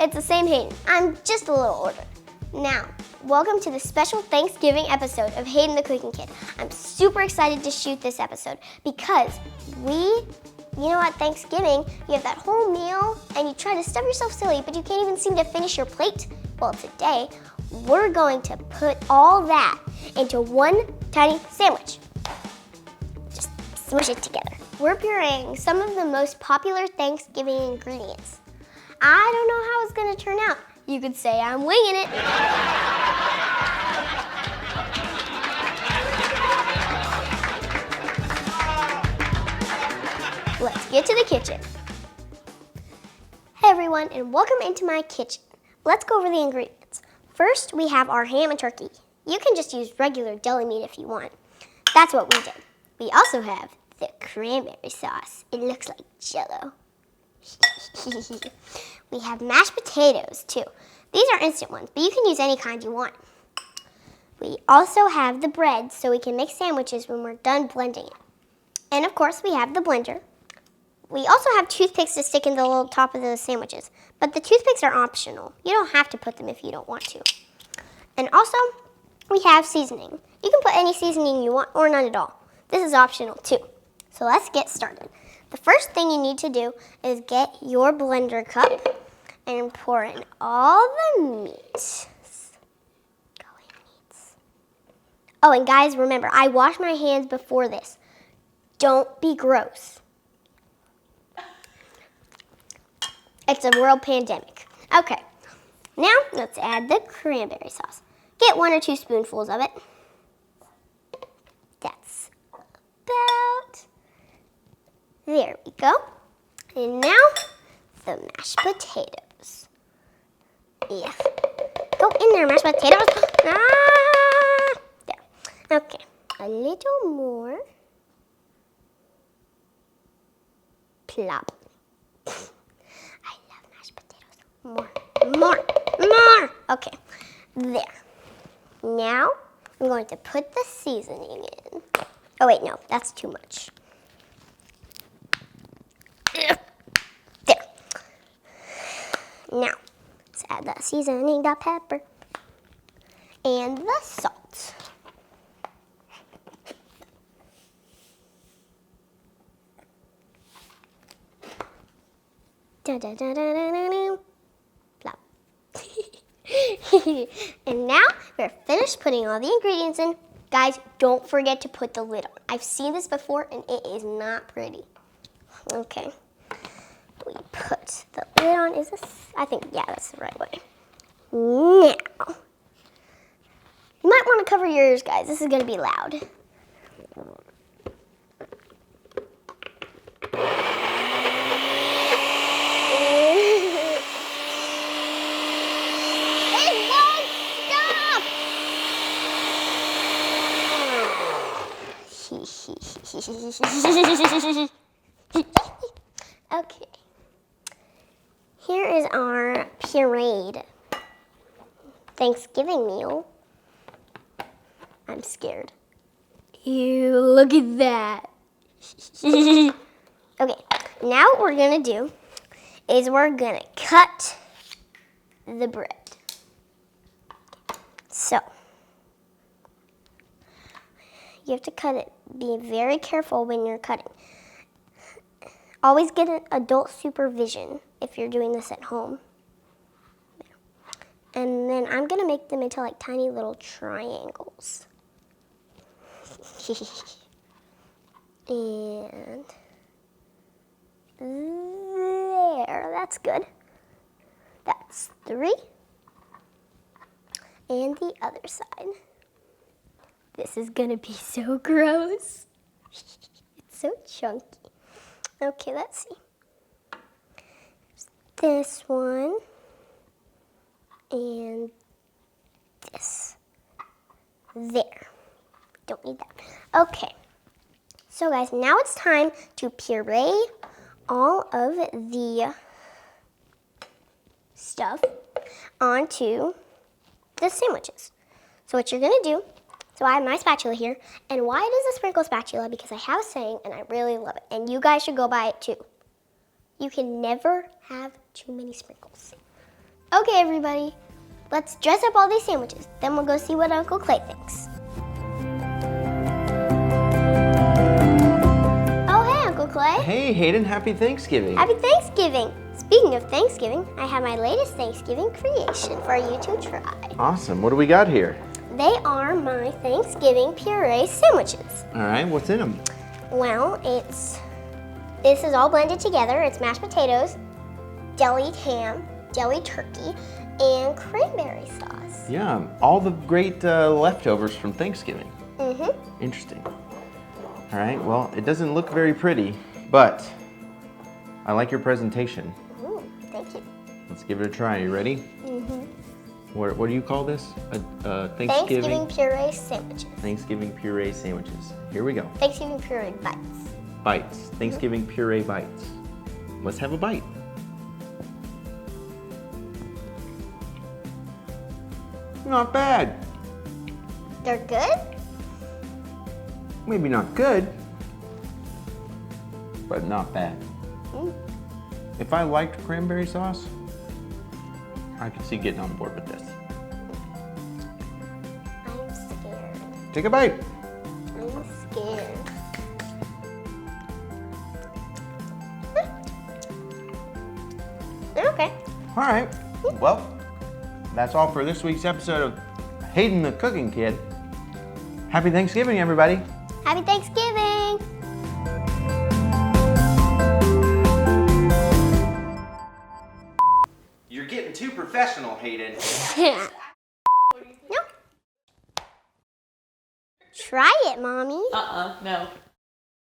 It's the same Hayden. I'm just a little older. Now, welcome to the special Thanksgiving episode of Hayden the Cooking Kid. I'm super excited to shoot this episode because at Thanksgiving, you have that whole meal and you try to stuff yourself silly, but you can't even seem to finish your plate. Well, today, we're going to put all that into one tiny sandwich. Just smush it together. We're pureeing some of the most popular Thanksgiving ingredients. I don't know how it's gonna turn out. You could say I'm winging it. Let's get to the kitchen. Hey everyone, and welcome into my kitchen. Let's go over the ingredients. First, we have our ham and turkey. You can just use regular deli meat if you want. That's what we did. We also have the cranberry sauce. It looks like Jell-O. We have mashed potatoes too. These are instant ones, but you can use any kind you want. We also have the bread so we can make sandwiches when we're done blending it. And of course, we have the blender. We also have toothpicks to stick in the little top of those sandwiches, but the toothpicks are optional. You don't have to put them if you don't want to. And also, we have seasoning. You can put any seasoning you want or none at all. This is optional too. So let's get started. The first thing you need to do is get your blender cup and pour in all the meat. Oh, and guys, remember, I wash my hands before this. Don't be gross. It's a world pandemic. Okay, now let's add the cranberry sauce. Get 1 or 2 spoonfuls of it. That's about, there we go. And now, the mashed potatoes. Yeah, go in there, mashed potatoes. There, okay, a little more. Plop. More. Okay, there. Now, I'm going to put the seasoning in. Oh wait, no, that's too much. There. Now, let's add the seasoning, the pepper, and the salt. Da-da-da-da-da-da-da. And now we're finished putting all the ingredients in. Guys, don't forget to put the lid on. I've seen this before and it is not pretty. Okay, we put the lid on. Is this, I think, yeah, that's the right way. Now, you might want to cover your ears, guys. This is going to be loud. Okay, here is our pureed Thanksgiving meal. I'm scared. Ew, look at that. Okay, now what we're gonna do is we're gonna cut the bread. So, you have to cut it. Be very careful when you're cutting. Always get an adult supervision if you're doing this at home. And then I'm gonna make them into like tiny little triangles. And there, that's good. That's 3. And the other side. This is gonna be so gross. It's so chunky. Okay, let's see. This one and this. There. Don't need that. Okay. So guys, now it's time to puree all of the stuff onto the sandwiches. So what you're gonna do, so I have my spatula here, and why it is a sprinkle spatula? Because I have a saying, and I really love it, and you guys should go by it too. You can never have too many sprinkles. Okay, everybody, let's dress up all these sandwiches. Then we'll go see what Uncle Clay thinks. Oh, hey, Uncle Clay. Hey, Hayden, happy Thanksgiving. Happy Thanksgiving. Speaking of Thanksgiving, I have my latest Thanksgiving creation for you to try. Awesome. What do we got here? They are my Thanksgiving puree sandwiches. All right, what's in them? Well, this is all blended together. It's mashed potatoes, deli ham, deli turkey, and cranberry sauce. Yeah, all the great leftovers from Thanksgiving. Mm-hmm. Interesting. All right, well, it doesn't look very pretty, but I like your presentation. Ooh, thank you. Let's give it a try. You ready? Mm-hmm. What do you call this? Thanksgiving puree sandwiches. Thanksgiving puree sandwiches. Here we go. Thanksgiving puree bites. Bites. Thanksgiving puree bites. Let's have a bite. Not bad. They're good? Maybe not good, but not bad. Mm. If I liked cranberry sauce, I could see getting on board with this. I'm scared. Take a bite. I'm scared. Okay. All right. Well, that's all for this week's episode of Hayden the Cooking Kid. Happy Thanksgiving, everybody. Happy Thanksgiving! You're getting too professional, Hayden. No. Try it, Mommy. No.